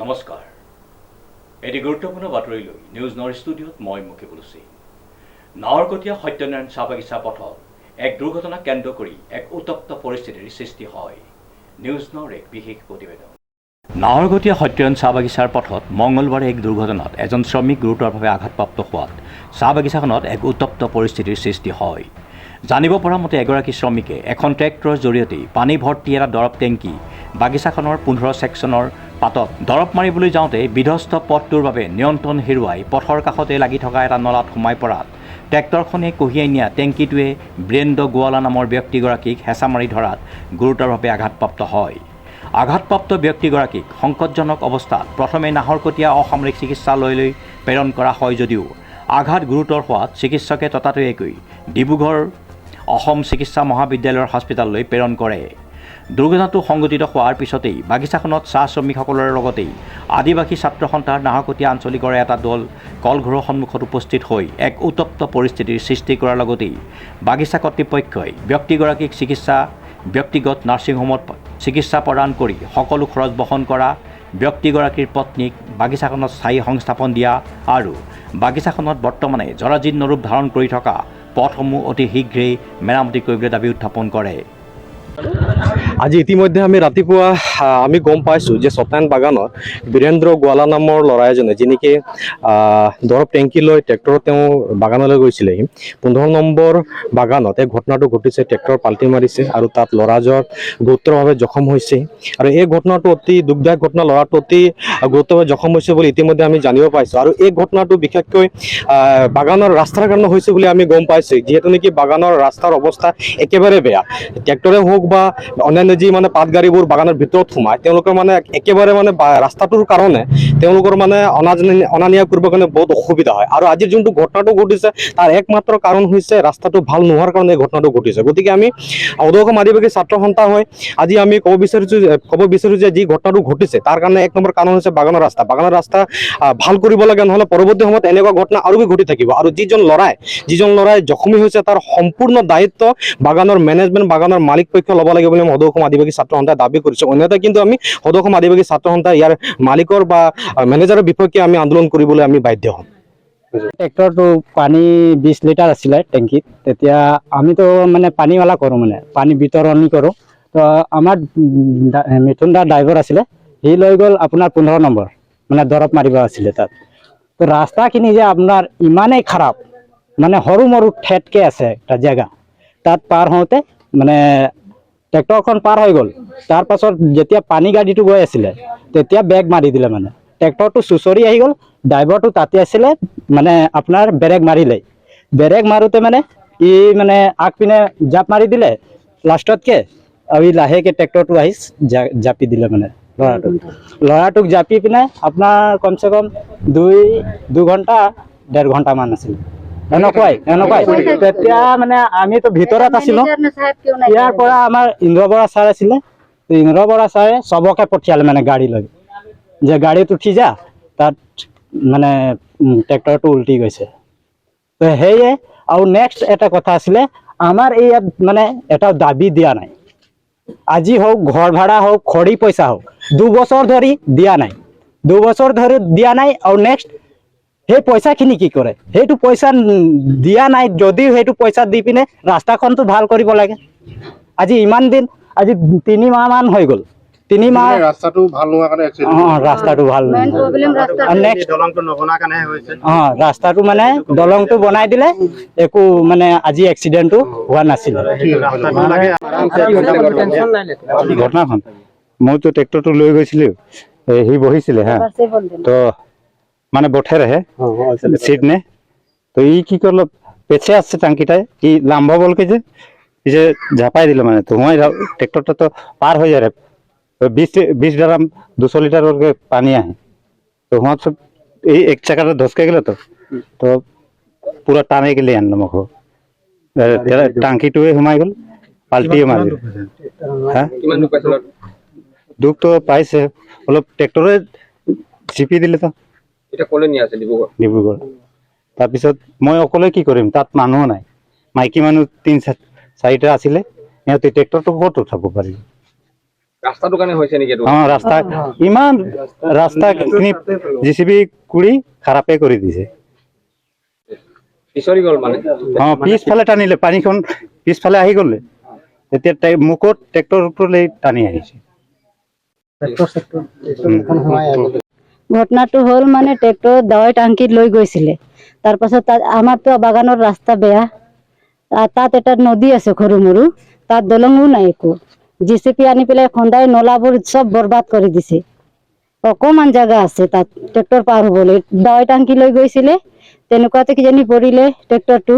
নমস্কাৰ এটি গুৰুত্বপূৰ্ণ বাতৰি লৈ নিউজ নৰ্থ ষ্টুডিঅ'ত মই মুকেশ বলুচি নাহৰকটীয়া সত্যনাৰায়ণ চাহ বাগিচা পথত এক দুৰ্ঘটনা কেন্দ্ৰ কৰি এক উত্তপ্ত পৰিস্থিতিৰ সৃষ্টি হয়। নিউজ নৰ্থ এক বিশেষ প্ৰতিবেদন। নাহৰকটীয়া সত্যনাৰায়ণ চাহ বাগিচাৰ পথত মঙলবাৰে এক দুৰ্ঘটনাত এজন শ্ৰমিক গুৰুতৰভাৱে আঘাতপ্ৰাপ্ত হোৱাত চাহ বাগিচাখনত এক উত্তপ্ত পৰিস্থিতিৰ সৃষ্টি হয়। জানিব পৰা মতে এগৰাকী শ্ৰমিকে এখন ট্ৰেক্টৰৰ জৰিয়তে পানী ভৰ্তি এটা দৰৱ টেংকি বাগিচাখনৰ 15 ছেকশ্যনৰ পাতত দৰৱ মাৰিবলৈ যাওঁতে বিধ্বস্ত পথটোৰ বাবে নিয়ন্ত্ৰণ হেৰুৱাই পথৰ কাষতে লাগি থকা এটা নলাত সোমাই পৰাত ট্ৰেক্টৰখনে কঢ়িয়াই নিয়া টেংকিটোৱে বীৰেন্দ্ৰ গোৱালা নামৰ ব্যক্তিগৰাকীক হেঁচা মাৰি ধৰাত গুৰুতৰভাৱে আঘাতপ্ৰাপ্ত হয়। আঘাতপ্ৰাপ্ত ব্যক্তিগৰাকীক সংকটজনক অৱস্থাত প্ৰথমে নাহৰকটীয়া অসামৰিক চিকিৎসালয়লৈ প্ৰেৰণ কৰা হয় যদিও আঘাত গুৰুতৰ হোৱাত চিকিৎসকে ততাতৈয়াকৈ ডিব্ৰুগড় অসম চিকিৎসা মহাবিদ্যালয়ৰ হস্পিটেললৈ প্ৰেৰণ কৰে। দুৰ্ঘটনাটো সংঘটিত হোৱাৰ পিছতেই বাগিচাখনত চাহ শ্ৰমিকসকলৰ লগতেই আদিবাসী ছাত্ৰ সন্থাৰ নাহৰকটীয়া আঞ্চলিকৰ এটা দল কলঘৰৰ সন্মুখত উপস্থিত হৈ এক উত্তপ্ত পৰিস্থিতিৰ সৃষ্টি কৰাৰ লগতেই বাগিচা কৰ্তৃপক্ষই ব্যক্তিগৰাকীক ব্যক্তিগত নাৰ্ছিংহোমত চিকিৎসা প্ৰদান কৰি সকলো খৰচ বহন কৰা, ব্যক্তিগৰাকীৰ পত্নীক বাগিচাখনত স্থায়ী সংস্থাপন দিয়া আৰু বাগিচাখনত বৰ্তমানে জৰাজীৰ্ণ ৰূপ ধাৰণ কৰি থকা পথসমূহ অতি শীঘ্ৰেই মেৰামতি কৰিবলৈ দাবী উত্থাপন কৰে। আজি ইতিমধ্যে আমি ৰাতিপুৱা আমি গম পাইছোঁ যে সত্যায়ন বাগানত বীৰেন্দ্ৰ গোৱালা নামৰ ল'ৰা এজনে যিনেকি দৰৱ টেংকি লৈ ট্ৰেক্টৰত তেওঁ বাগানলৈ গৈছিলেহি। 15 নম্বৰ বাগানত এই ঘটনাটো ঘটিছে। ট্ৰেক্টৰ পাল্টি মাৰিছে আৰু তাত ল'ৰাজন গুৰুতৰভাৱে জখম হৈছে আৰু এই ঘটনাটো অতি দুখদায়ক ঘটনা। ল'ৰাটো অতি গুৰুতৰভাৱে জখম হৈছে বুলি ইতিমধ্যে আমি জানিব পাইছোঁ আৰু এই ঘটনাটো বিশেষকৈ বাগানৰ ৰাস্তাৰ কাৰণে হৈছে বুলি আমি গম পাইছোঁ, যিহেতু নেকি বাগানৰ ৰাস্তাৰ অৱস্থা একেবাৰে বেয়া। ট্ৰেক্টৰে হওক বা অন্যান্য যি মানে পাত গাড়ীবোৰ বাগানৰ ভিতৰত সোমায় তেওঁলোকৰ মানে একেবাৰে মানে ৰাস্তাটোৰ কাৰণে তেওঁলোকৰ মানে অনা নিয়া কৰিবৰ কাৰণে বহুত অসুবিধা হয়। আৰু আজিৰ যোনটো ঘটনাটো ঘটিছে তাৰ একমাত্ৰ কাৰণ হৈছে ৰাস্তাটো ভাল নোহোৱাৰ কাৰণে এই ঘটনাটো ঘটিছে। গতিকে আমি অধসম আদিবাসী ছাত্ৰ সন্থা হয় আজি আমি ক'ব বিচাৰিছোঁ যে যি ঘটনাটো ঘটিছে তাৰ কাৰণে এক নম্বৰ কাৰণ হৈছে বাগানৰ ৰাস্তা ভাল কৰিব লাগে, নহ'লে পৰৱৰ্তী সময়ত এনেকুৱা ঘটনা আৰু ঘটি থাকিব। আৰু যিজন ল'ৰাই জখমী হৈছে তাৰ সম্পূৰ্ণ দায়িত্ব বাগানৰ মেনেজমেণ্ট, বাগানৰ মালিক পক্ষ ল'ব লাগে বুলি সদৌ আদিবাসী ছাত্ৰ সন্থাই দাবী কৰিছোঁ। অন্যথা কিন্তু আমি সদৌ আদিবাসী ছাত্ৰ সন্থাই ইয়াৰ মালিকৰ বা মেনেজাৰৰ বিপক্ষে আমি আন্দোলন কৰিবলৈ আমি বাধ্য হ'ম। ট্ৰেক্টৰটো পানী 20 লিটাৰ আছিলে টেংকিত। তেতিয়া আমিতো মানে পানীৱালা কৰোঁ, মানে পানী বিতৰণি কৰোঁ। তো আমাৰ মিথুন দা ড্ৰাইভাৰ আছিলে, সি লৈ গ'ল আপোনাৰ 15 নম্বৰ মানে দৰৱ মাৰিব আছিলে তাত। তো ৰাস্তাখিনি যে আপোনাৰ ইমানেই খাৰাপ, মানে সৰু মৰু ঠেটকৈ আছে এটা জেগা, তাত পাৰ হওঁতে মানে ট্ৰেক্টৰখন পাৰ হৈ গ'ল। তাৰ পাছত যেতিয়া পানী গাড়ীটো গৈ আছিলে তেতিয়া বেগ মাৰি দিলে, মানে ট্ৰেক্টৰটো চুঁচৰি আহি গ'ল। ড্ৰাইভাৰটো তাতে আছিলে, মানে আপোনাৰ ব্ৰেক মাৰিলে। ব্ৰেক মাৰোঁতে মানে ই মানে আগপিনে জাপ মাৰি দিলে লাষ্টতকে, আৰু ই লাহেকৈ ট্ৰেক্টৰটো আহি জাপি দিলে। মানে ল'ৰাটোক জাপি পিনে আপোনাৰ কমচে কম 2 ঘণ্টা 1.5 ঘণ্টামান আছিলে। এনেকুৱাই তেতিয়া মানে আমিতো ভিতৰত আছিলোঁ। ইয়াৰ পৰা আমাৰ ইন্দ্ৰ বৰা ছাৰ আছিলে, ইন্দ্ৰ বৰা ছাৰে চবকে পঠিয়ালে মানে গাড়ী লৈ, যে গাড়ীত উঠি যা, তাত মানে ট্ৰেক্টৰটো উল্টি গৈছে। তো সেয়ে আৰু নেক্সট এটা কথা আছিলে, আমাৰ এই ইয়াত মানে এটা দাবী দিয়া নাই। আজি হওক, ঘৰ ভাড়া হওক, খৰি পইচা হওক, 2 বছৰ ধৰি দিয়া নাই। 2 বছৰ ধৰি দিয়া নাই। আৰু নেক্সট সেই পইচাখিনি কি কৰে? সেইটো পইচা দিয়া নাই যদিও সেইটো পইচা দি পিনে ৰাস্তাখনটো ভাল কৰিব লাগে। আজি ইমান দিন, আজি 3 মাহমান হৈ গ'ল। 3 মাহ ৰাস্তাটো ভাল নোহোৱাৰ কাৰণে ৰাস্তাটো ভাল ৰাস্তাটো মানে দলংটো বনাই দিলে, একো মানে আজি এক্সিডেণ্টটো হোৱা নাছিলে। ঘটনাখন মইতো ট্ৰেক্টৰটো লৈ গৈছিলোঁ, সি বহিছিলে হা, তো মানে বঠেৰেহে চিট নে, তো ই কি করলো, পেছে আসছে টাঙ্কিটায়, ই লাম্বা বলকে যে ঝাঁপাই দিল, মানে তো হুঁয়াই ট্রেক্টরটা তো পার হয়ে যায়। 20 ড্রাম 200 লিটার করে পানি আহে, তো হুঁয়া সব এই এক চাকাটা ধসকে গেল, তো পুরা টানে গেলে আনলো মুখো, টাঙ্কিটোৱে সোমাই গ'ল, পাল্টিয়ে মাৰিল। হা, দুখ তো পাইছে অলপ, ট্ৰেক্টৰে চিপি দিলে। তো এটা কলে নিয়ে আছে ডিব্ৰুগড়। তাৰপিছত মই অকলে কি কৰিম, তাত মানুহ নাই, মাইকী মানুহ 3-4টা আছিলে, সিহঁতে ট্ৰেক্টৰটো ক'ত উঠাব পাৰিব। ৰাস্তাটো কাৰণে হৈছে নেকি এইটো? ৰাস্তা ইমান ৰাস্তাখিনি JCB কুৰি খাৰাপে কৰি দিছে। পিছৰি গ'ল মানে। পিছফালে টানিলে, পানীখন পিছফালে আহি গ'লে এতিয়া মুখত ট্ৰেক্টৰ ওপৰলৈ টানি আহিছে। ঘটনাটো হ'ল মানে ট্ৰেক্টৰত দাৱাই টাংকিত লৈ গৈছিলে। তাৰপাছত আমাৰতো বাগানৰ ৰাস্তা বেয়া, তাত এটা নদী আছে সৰু মৰু, তাত দলঙো নাই একো। JCB আনি পেলাই খন্দাই নলাবোৰ চব বৰবাদ কৰি দিছে। অকমান জাগা আছে তাত ট্ৰেক্টৰ পাৰ হ'বলৈ। দাৱাই টাংকি লৈ গৈছিলে, তেনেকুৱাতে কিজানি পৰিলে ট্ৰেক্টৰটো।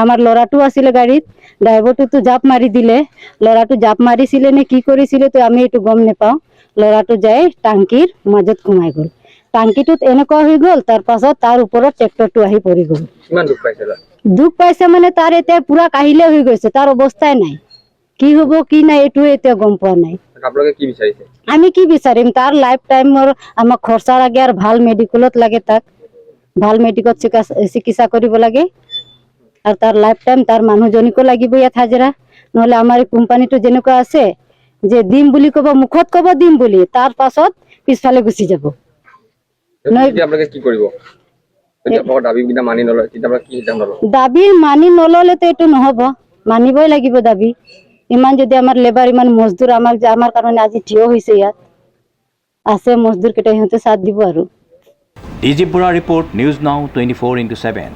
আমাৰ ল'ৰাটো আছিলে গাড়ীত, ড্ৰাইভাৰটোতো জাপ মাৰি দিলে। ল'ৰাটো জাপ মাৰিছিলে নে কি কৰিছিলে তো আমি এইটো গম নাপাওঁ। ল'ৰাটো যাই টাংকিৰ মাজত সোমাই গ'ল। টাংকিটোত এনেকুৱা হৈ গ'ল, তাৰ পাছত তাৰ ওপৰত ট্ৰেক্টৰটো আহি পৰি গ'ল। কিমান দুখ পাইছে? দুখ পাইছে মানে তাৰ এতিয়া পুৰা কাহিলে হৈ গৈছে, তাৰ অৱস্থাই নাই। কি হ'ব কি নাই এইটো এতিয়া গম পোৱা নাই। আপোনালোকে কি বিচাৰিছে? আমি কি বিচাৰিম, তাৰ লাইফ টাইমৰ আমাক খৰচা লাগে আৰু ভাল মেডিকেলত লাগে, তাক ভাল মেডিকেলত চিকিৎসা কৰিব লাগে। আৰু তাৰ লাইফ টাইম তাৰ মানুহজনীকো লাগিব ইয়াত হাজিৰা, নহ'লে আমাৰ কোম্পানীটো যেনেকুৱা আছে যে দিম বুলি ক'ব, মুখত ক'ব দিম বুলি, তাৰ পাছত পিছফালে গুচি যাব। আপোনালোকে কি কৰিব? দাবীবিলাক মানি নলয়, তেতিয়া কি সিদ্ধান্ত ল'ব? দাবী মানি নল'লেতো এইটো নহ'ব, মানিবই লাগিব দাবী। ইমান যদি আমাৰ লেবাৰ, ইমান মজদুৰ আমাৰ কাৰণে আজি থিয় হৈছে, ইয়াত আছে মজদুৰ কেইটা, সিহঁতে সাথ দিব আৰু। ডিজিপ বৰা ৰিপৰ্ট, নিউজ নাও 24/7।